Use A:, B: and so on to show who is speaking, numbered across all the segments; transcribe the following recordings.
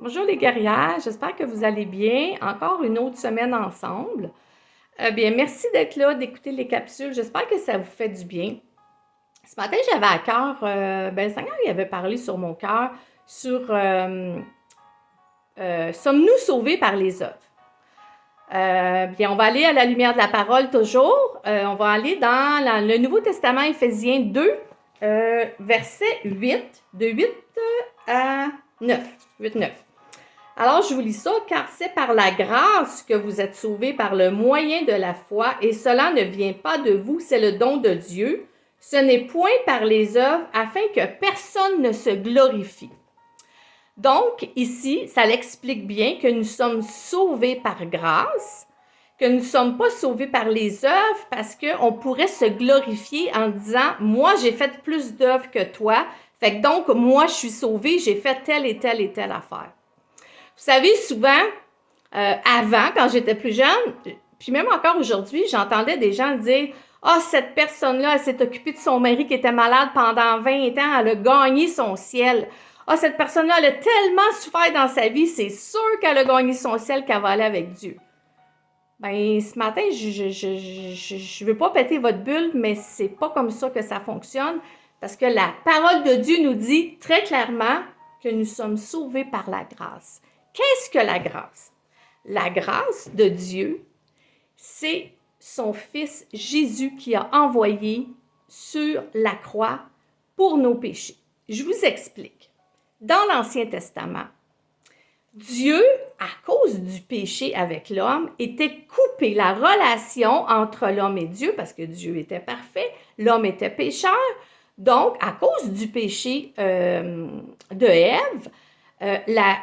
A: Bonjour les guerrières, j'espère que vous allez bien. Encore une autre semaine ensemble. Merci d'être là, d'écouter les capsules. J'espère que ça vous fait du bien. Ce matin, j'avais à cœur, le Seigneur il avait parlé sur mon cœur sur sommes-nous sauvés par les œuvres? On va aller à la lumière de la parole toujours. On va aller dans le Nouveau Testament, Éphésiens 2, verset 8, de 8 à 9. 8-9. Alors, je vous lis ça, car c'est par la grâce que vous êtes sauvés par le moyen de la foi, et cela ne vient pas de vous, c'est le don de Dieu. Ce n'est point par les œuvres, afin que personne ne se glorifie. Donc, ici, ça l'explique bien que nous sommes sauvés par grâce, que nous ne sommes pas sauvés par les œuvres, parce qu'on pourrait se glorifier en disant « Moi, j'ai fait plus d'œuvres que toi, fait que donc, moi, je suis sauvé, j'ai fait telle et telle et telle affaire. » Vous savez, souvent, avant, quand j'étais plus jeune, puis même encore aujourd'hui, j'entendais des gens dire « Ah, cette personne-là, elle s'est occupée de son mari qui était malade pendant 20 ans, elle a gagné son ciel. Ah, cette personne-là, elle a tellement souffert dans sa vie, c'est sûr qu'elle a gagné son ciel, qu'elle va aller avec Dieu. » Ben, ce matin, je veux pas péter votre bulle, mais c'est pas comme ça que ça fonctionne, parce que la parole de Dieu nous dit très clairement que nous sommes sauvés par la grâce. Qu'est-ce que la grâce? La grâce de Dieu, c'est son Fils Jésus qui a envoyé sur la croix pour nos péchés. Je vous explique. Dans l'Ancien Testament, Dieu, à cause du péché avec l'homme, était coupé. La relation entre l'homme et Dieu, parce que Dieu était parfait, l'homme était pécheur. Donc, à cause du péché de Ève, la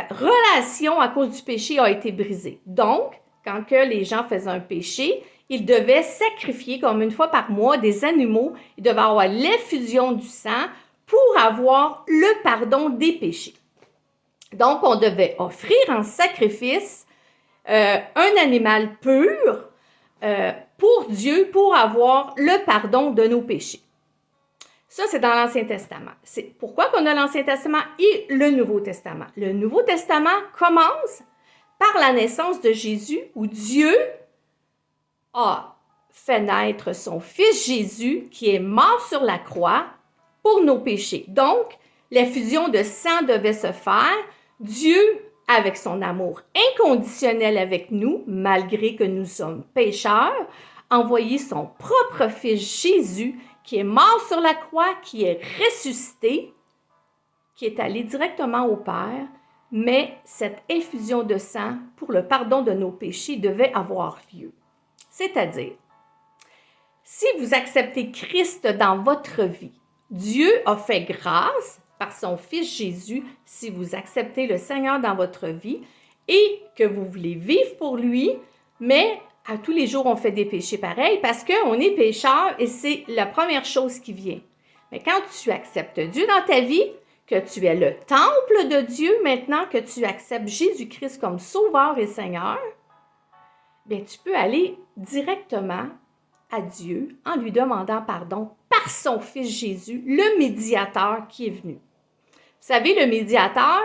A: relation à cause du péché a été brisée. Donc, quand que les gens faisaient un péché, ils devaient sacrifier comme une fois par mois des animaux. Ils devaient avoir l'effusion du sang pour avoir le pardon des péchés. Donc, on devait offrir en sacrifice un animal pur pour Dieu pour avoir le pardon de nos péchés. Ça, c'est dans l'Ancien Testament. C'est pourquoi qu'on a l'Ancien Testament et le Nouveau Testament. Le Nouveau Testament commence par la naissance de Jésus, où Dieu a fait naître son Fils Jésus, qui est mort sur la croix pour nos péchés. Donc, l'effusion de sang devait se faire. Dieu, avec son amour inconditionnel avec nous, malgré que nous sommes pécheurs, a envoyé son propre Fils Jésus, qui est mort sur la croix, qui est ressuscité, qui est allé directement au Père, mais cette infusion de sang pour le pardon de nos péchés devait avoir lieu. C'est-à-dire, si vous acceptez Christ dans votre vie, Dieu a fait grâce par son Fils Jésus, si vous acceptez le Seigneur dans votre vie et que vous voulez vivre pour lui, mais à tous les jours, on fait des péchés pareils parce qu'on est pécheur et c'est la première chose qui vient. Mais quand tu acceptes Dieu dans ta vie, que tu es le temple de Dieu maintenant, que tu acceptes Jésus-Christ comme Sauveur et Seigneur, bien, tu peux aller directement à Dieu en lui demandant pardon par son Fils Jésus, le médiateur qui est venu. Vous savez, le médiateur,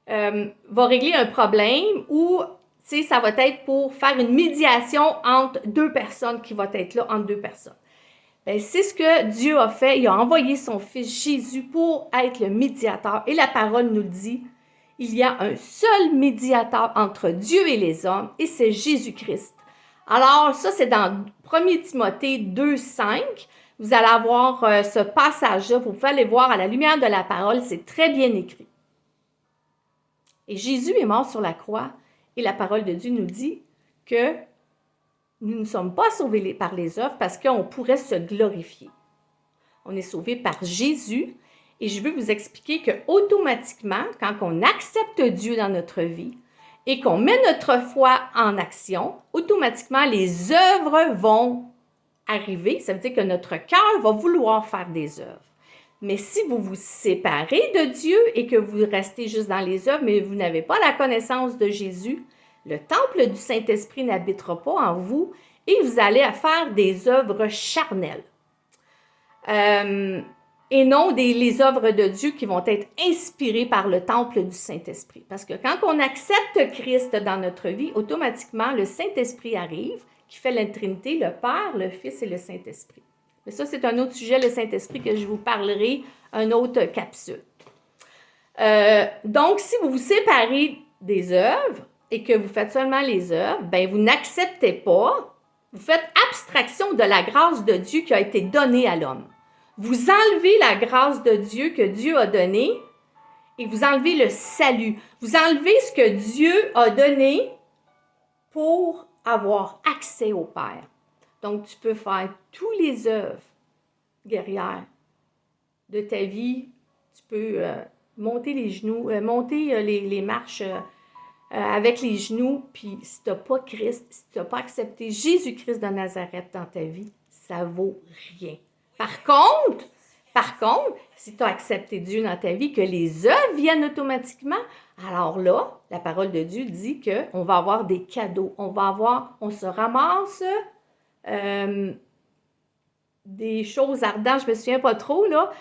A: va régler un problème ou ça va être pour faire une médiation entre deux personnes qui va être là entre deux personnes. Bien, c'est ce que Dieu a fait. Il a envoyé son Fils Jésus pour être le médiateur. Et la parole nous le dit, il y a un seul médiateur entre Dieu et les hommes, et c'est Jésus-Christ. Alors, ça, c'est dans 1 Timothée 2, 5. Vous allez avoir ce passage-là. Vous pouvez aller voir à la lumière de la parole. C'est très bien écrit. Et Jésus est mort sur la croix. Et la parole de Dieu nous dit que nous ne sommes pas sauvés par les œuvres parce qu'on pourrait se glorifier. On est sauvés par Jésus. Et je veux vous expliquer qu'automatiquement, quand on accepte Dieu dans notre vie et qu'on met notre foi en action, automatiquement, les œuvres vont arriver. Ça veut dire que notre cœur va vouloir faire des œuvres. Mais si vous vous séparez de Dieu et que vous restez juste dans les œuvres, mais vous n'avez pas la connaissance de Jésus, le temple du Saint-Esprit n'habitera pas en vous et vous allez faire des œuvres charnelles. et non les œuvres de Dieu qui vont être inspirées par le temple du Saint-Esprit. Parce que quand on accepte Christ dans notre vie, automatiquement, le Saint-Esprit arrive, qui fait la Trinité, le Père, le Fils et le Saint-Esprit. Mais ça, c'est un autre sujet, le Saint-Esprit, que je vous parlerai, une autre capsule. Donc, si vous vous séparez des œuvres et que vous faites seulement les œuvres, bien, vous n'acceptez pas, vous faites abstraction de la grâce de Dieu qui a été donnée à l'homme. Vous enlevez la grâce de Dieu que Dieu a donnée et vous enlevez le salut. Vous enlevez ce que Dieu a donné pour avoir accès au Père. Donc, tu peux faire tous les œuvres guerrières de ta vie. Tu peux monter les genoux, monter les marches avec les genoux. Puis, si tu n'as pas Christ, si tu n'as pas accepté Jésus-Christ de Nazareth dans ta vie, ça vaut rien. Par contre, si tu as accepté Dieu dans ta vie, que les œuvres viennent automatiquement, alors là, la parole de Dieu dit qu'on va avoir des cadeaux. On se ramasse des choses ardentes, je ne me souviens pas trop, là,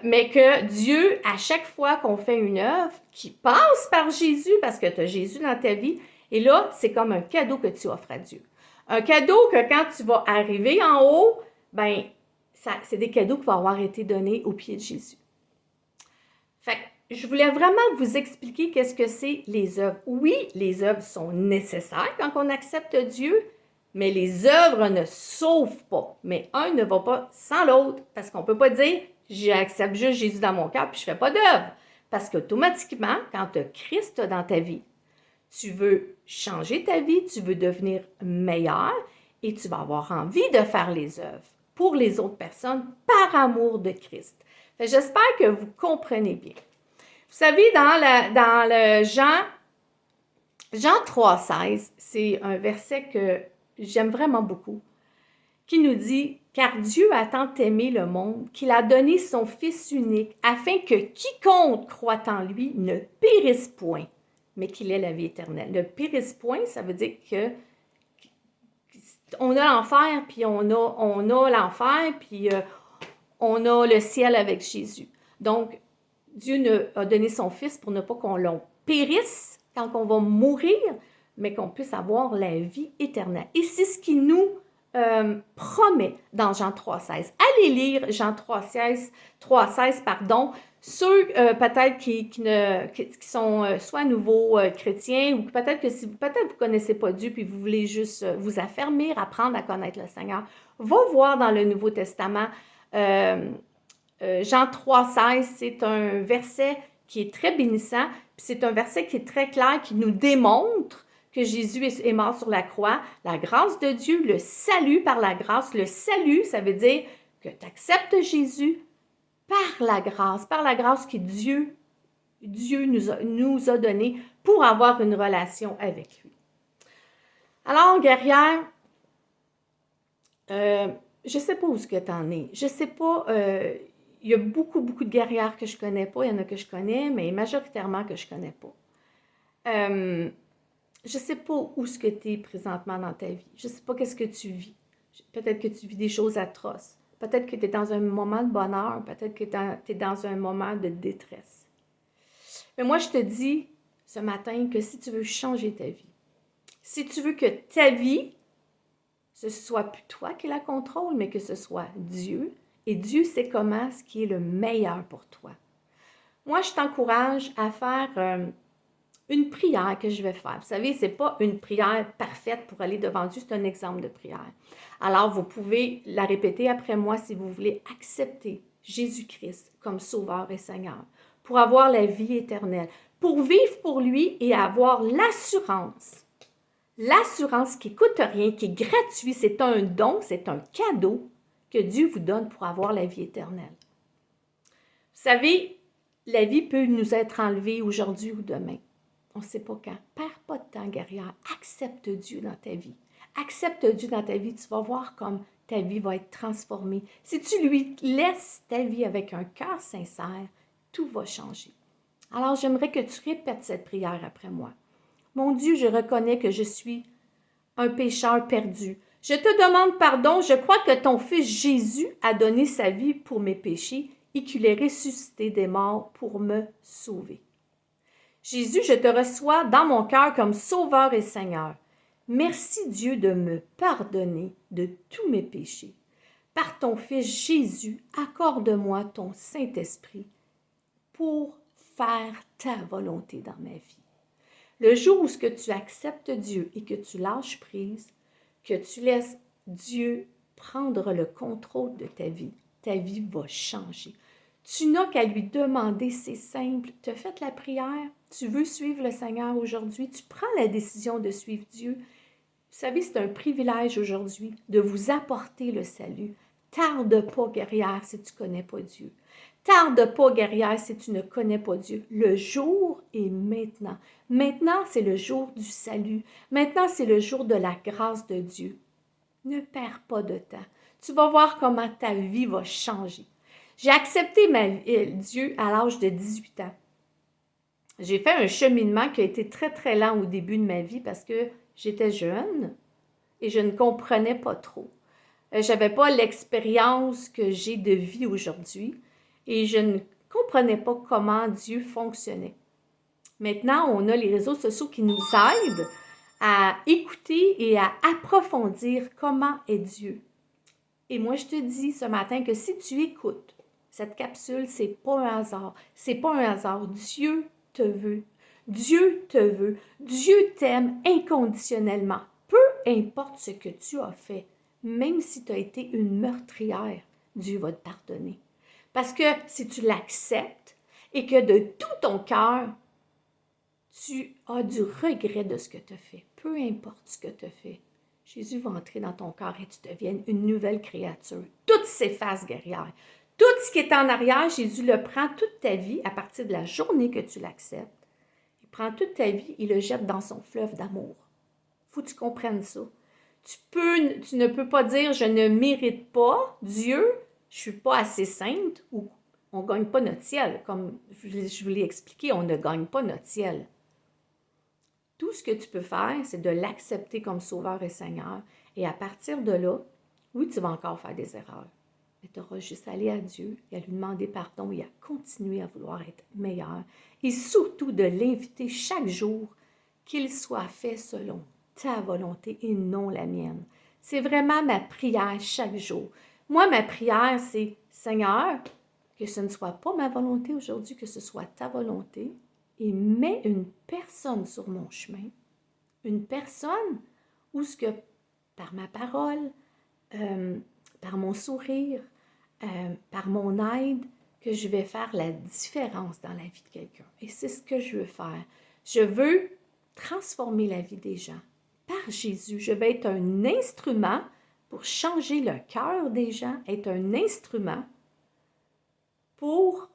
A: mais que Dieu, à chaque fois qu'on fait une œuvre qui passe par Jésus, parce que tu as Jésus dans ta vie, et là, c'est comme un cadeau que tu offres à Dieu. Un cadeau que quand tu vas arriver en haut, ben c'est des cadeaux qui vont avoir été donnés au pied de Jésus. Fait que je voulais vraiment vous expliquer qu'est-ce que c'est les œuvres. Oui, les œuvres sont nécessaires quand on accepte Dieu, mais les œuvres ne sauvent pas. Mais un ne va pas sans l'autre, parce qu'on ne peut pas dire « j'accepte juste Jésus dans mon cœur puis je ne fais pas d'œuvre ». Parce qu'automatiquement, quand tu as Christ dans ta vie, tu veux changer ta vie, tu veux devenir meilleur et tu vas avoir envie de faire les œuvres pour les autres personnes par amour de Christ. J'espère que vous comprenez bien. Vous savez, dans le Jean 3,16, c'est un verset que j'aime vraiment beaucoup, qui nous dit « Car Dieu a tant aimé le monde qu'il a donné son Fils unique, afin que quiconque croit en lui ne périsse point, mais qu'il ait la vie éternelle. » Ne périsse point, ça veut dire que on a l'enfer, puis on a l'enfer, puis on a le ciel avec Jésus. Donc, Dieu a donné son Fils pour ne pas qu'on périsse quand on va mourir, mais qu'on puisse avoir la vie éternelle. Et c'est ce qui nous promet dans Jean 3,16. Allez lire Jean 3,16, ceux peut-être qui sont soit nouveaux chrétiens ou peut-être que peut-être vous ne connaissez pas Dieu puis vous voulez juste vous affermir, apprendre à connaître le Seigneur, va voir dans le Nouveau Testament Jean 3,16, c'est un verset qui est très bénissant, puis c'est un verset qui est très clair, qui nous démontre que Jésus est mort sur la croix, la grâce de Dieu, le salut par la grâce. Le salut, ça veut dire que tu acceptes Jésus par la grâce que Dieu nous a donnée pour avoir une relation avec lui. Alors, guerrière, je ne sais pas où est-ce que tu en es. Je ne sais pas, il y a beaucoup de guerrières que je ne connais pas. Il y en a que je connais, mais majoritairement que je ne connais pas. Je ne sais pas où est-ce que tu es présentement dans ta vie. Je ne sais pas qu'est-ce que tu vis. Peut-être que tu vis des choses atroces. Peut-être que tu es dans un moment de bonheur. Peut-être que tu es dans un moment de détresse. Mais moi, je te dis ce matin que si tu veux changer ta vie, si tu veux que ta vie, ce soit plus toi qui la contrôle, mais que ce soit Dieu, et Dieu sait comment ce qui est le meilleur pour toi. Moi, je t'encourage à faire une prière que je vais faire. Vous savez, ce n'est pas une prière parfaite pour aller devant Dieu, c'est un exemple de prière. Alors, vous pouvez la répéter après moi si vous voulez accepter Jésus-Christ comme Sauveur et Seigneur, pour avoir la vie éternelle, pour vivre pour lui et avoir l'assurance qui ne coûte rien, qui est gratuit, c'est un don, c'est un cadeau que Dieu vous donne pour avoir la vie éternelle. Vous savez, la vie peut nous être enlevée aujourd'hui ou demain. On ne sait pas quand. Perds pas de temps, guerrière. Accepte Dieu dans ta vie. Accepte Dieu dans ta vie. Tu vas voir comme ta vie va être transformée. Si tu lui laisses ta vie avec un cœur sincère, tout va changer. Alors, j'aimerais que tu répètes cette prière après moi. Mon Dieu, je reconnais que je suis un pécheur perdu. Je te demande pardon, je crois que ton Fils Jésus a donné sa vie pour mes péchés et qu'il est ressuscité des morts pour me sauver. Jésus, je te reçois dans mon cœur comme Sauveur et Seigneur. Merci Dieu de me pardonner de tous mes péchés. Par ton Fils Jésus, accorde-moi ton Saint-Esprit pour faire ta volonté dans ma vie. Le jour où tu acceptes Dieu et que tu lâches prise, que tu laisses Dieu prendre le contrôle de ta vie va changer. Tu n'as qu'à lui demander, c'est simple. Tu as fait la prière, tu veux suivre le Seigneur aujourd'hui, tu prends la décision de suivre Dieu. Vous savez, c'est un privilège aujourd'hui de vous apporter le salut. Tarde pas, guerrière, si tu ne connais pas Dieu. Tarde pas, guerrière, si tu ne connais pas Dieu. Le jour est maintenant. Maintenant, c'est le jour du salut. Maintenant, c'est le jour de la grâce de Dieu. Ne perds pas de temps. Tu vas voir comment ta vie va changer. J'ai accepté Dieu à l'âge de 18 ans. J'ai fait un cheminement qui a été très, très lent au début de ma vie parce que j'étais jeune et je ne comprenais pas trop. Je n'avais pas l'expérience que j'ai de vie aujourd'hui et je ne comprenais pas comment Dieu fonctionnait. Maintenant, on a les réseaux sociaux qui nous aident à écouter et à approfondir comment est Dieu. Et moi, je te dis ce matin que si tu écoutes cette capsule, c'est pas un hasard. C'est pas un hasard. Dieu te veut. Dieu te veut. Dieu t'aime inconditionnellement. Peu importe ce que tu as fait, même si tu as été une meurtrière, Dieu va te pardonner. Parce que si tu l'acceptes et que de tout ton cœur, tu as du regret de ce que tu as fait, peu importe ce que tu as fait, Jésus va entrer dans ton cœur et tu deviennes une nouvelle créature. Tout s'efface, guerrière. Tout ce qui est en arrière, Jésus le prend toute ta vie à partir de la journée que tu l'acceptes. Il prend toute ta vie et le jette dans son fleuve d'amour. Il faut que tu comprennes ça. Tu ne peux pas dire « je ne mérite pas Dieu, je ne suis pas assez sainte » ou « on ne gagne pas notre ciel ». Comme je vous l'ai expliqué, on ne gagne pas notre ciel. Tout ce que tu peux faire, c'est de l'accepter comme Sauveur et Seigneur. Et à partir de là, oui, tu vas encore faire des erreurs. Mais tu auras juste à aller à Dieu et à lui demander pardon et à continuer à vouloir être meilleur. Et surtout de l'inviter chaque jour qu'il soit fait selon ta volonté et non la mienne. C'est vraiment ma prière chaque jour. Moi, ma prière, c'est « Seigneur, que ce ne soit pas ma volonté aujourd'hui, que ce soit ta volonté. » Et mets une personne sur mon chemin, une personne où ce que par ma parole, par mon sourire, par mon aide, que je vais faire la différence dans la vie de quelqu'un. Et c'est ce que je veux faire. Je veux transformer la vie des gens par Jésus. Je vais être un instrument pour changer le cœur des gens, être un instrument pour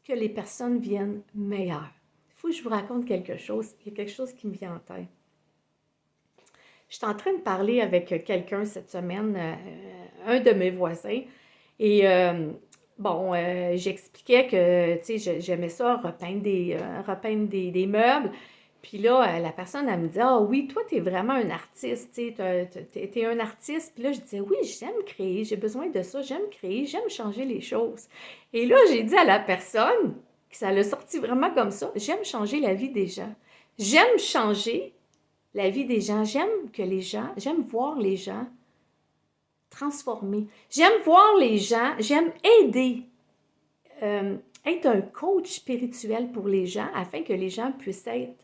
A: que les personnes viennent meilleures. Il faut que je vous raconte quelque chose. Il y a quelque chose qui me vient en tête. Je suis en train de parler avec quelqu'un cette semaine, un de mes voisins, et j'expliquais que, tu sais, j'aimais ça, repeindre des meubles. Puis là, la personne, elle me dit « Ah oui, toi, tu es vraiment un artiste, tu es un artiste. » Puis là, je disais « Oui, j'aime créer, j'ai besoin de ça, j'aime créer, j'aime changer les choses. » Et là, j'ai dit à la personne, ça l'a sorti vraiment comme ça, « J'aime changer la vie des gens. J'aime changer la vie des gens. J'aime voir les gens transformés. J'aime voir les gens, j'aime aider, être un coach spirituel pour les gens afin que les gens puissent être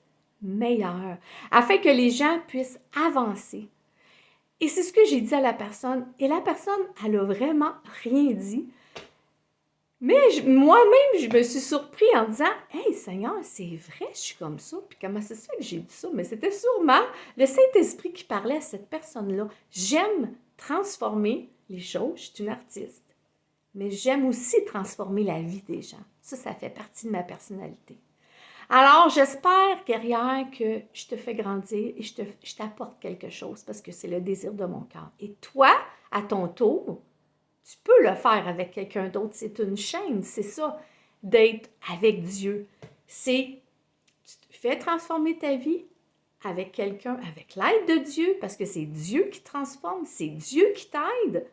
A: meilleurs, afin que les gens puissent avancer. » Et c'est ce que j'ai dit à la personne. Et la personne, elle n'a vraiment rien dit. Mais moi-même, je me suis surpris en disant « Hey Seigneur, c'est vrai, je suis comme ça. » Puis comment c'est ça que j'ai dit ça? Mais c'était sûrement le Saint-Esprit qui parlait à cette personne-là. J'aime transformer les choses. Je suis une artiste. Mais j'aime aussi transformer la vie des gens. Ça fait partie de ma personnalité. Alors, j'espère, guerrière, que je te fais grandir et je t'apporte quelque chose parce que c'est le désir de mon cœur. Et toi, à ton tour, tu peux le faire avec quelqu'un d'autre. C'est une chaîne, c'est ça, d'être avec Dieu. C'est, tu te fais transformer ta vie avec quelqu'un, avec l'aide de Dieu, parce que c'est Dieu qui transforme, c'est Dieu qui t'aide.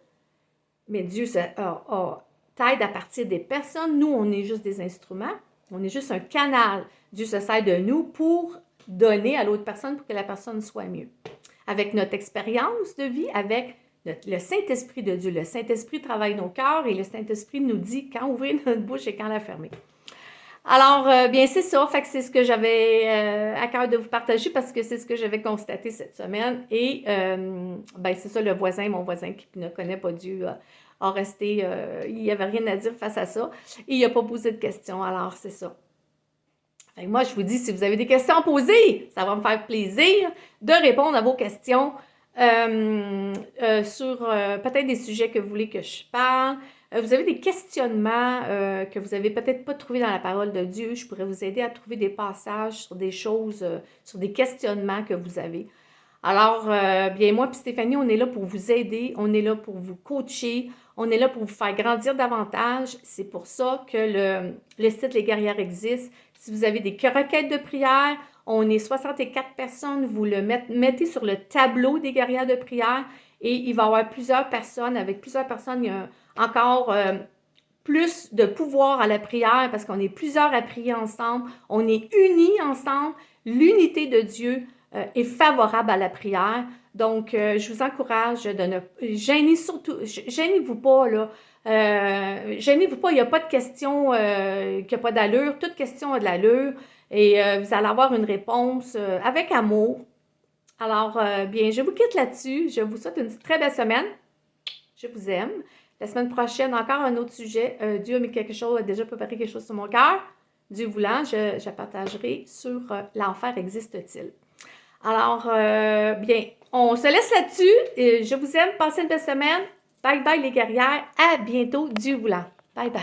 A: Mais Dieu t'aide à partir des personnes. Nous, on est juste des instruments. On est juste un canal. Dieu se sert de nous pour donner à l'autre personne pour que la personne soit mieux. Avec notre expérience de vie, avec le Saint-Esprit de Dieu. Le Saint-Esprit travaille nos cœurs et le Saint-Esprit nous dit quand ouvrir notre bouche et quand la fermer. Alors, bien, c'est ça. Fait que c'est ce que j'avais à cœur de vous partager parce que c'est ce que j'avais constaté cette semaine. Et, ben, c'est ça, mon voisin qui ne connaît pas Dieu, a resté, il n'y avait rien à dire face à ça. Et il n'a pas posé de questions. Alors, c'est ça. Fait que moi, je vous dis, si vous avez des questions à poser, ça va me faire plaisir de répondre à vos questions sur peut-être des sujets que vous voulez que je parle. Vous avez des questionnements que vous n'avez peut-être pas trouvés dans la parole de Dieu. Je pourrais vous aider à trouver des passages sur des choses, sur des questionnements que vous avez. Alors, bien, moi et Stéphanie, on est là pour vous aider, on est là pour vous coacher, on est là pour vous faire grandir davantage. C'est pour ça que le site Les Guerrières existe. Si vous avez des requêtes de prière, on est 64 personnes, vous le mettez sur le tableau des Guerrières de prière et il va y avoir plusieurs personnes. Avec plusieurs personnes, il y a encore plus de pouvoir à la prière parce qu'on est plusieurs à prier ensemble, on est unis ensemble. L'unité de Dieu est favorable à la prière. Donc, je vous encourage de ne gênez-vous pas, là. Gênez-vous pas, il n'y a pas de question qui n'a pas d'allure. Toute question a de l'allure et vous allez avoir une réponse avec amour. Alors, bien, je vous quitte là-dessus. Je vous souhaite une très belle semaine. Je vous aime. La semaine prochaine, encore un autre sujet. Dieu a mis a déjà préparé quelque chose sur mon cœur. Dieu voulant, je partagerai sur l'enfer existe-t-il. Alors, bien, on se laisse là-dessus. Je vous aime. Passez une belle semaine. Bye bye les guerrières. À bientôt, Dieu voulant. Bye bye.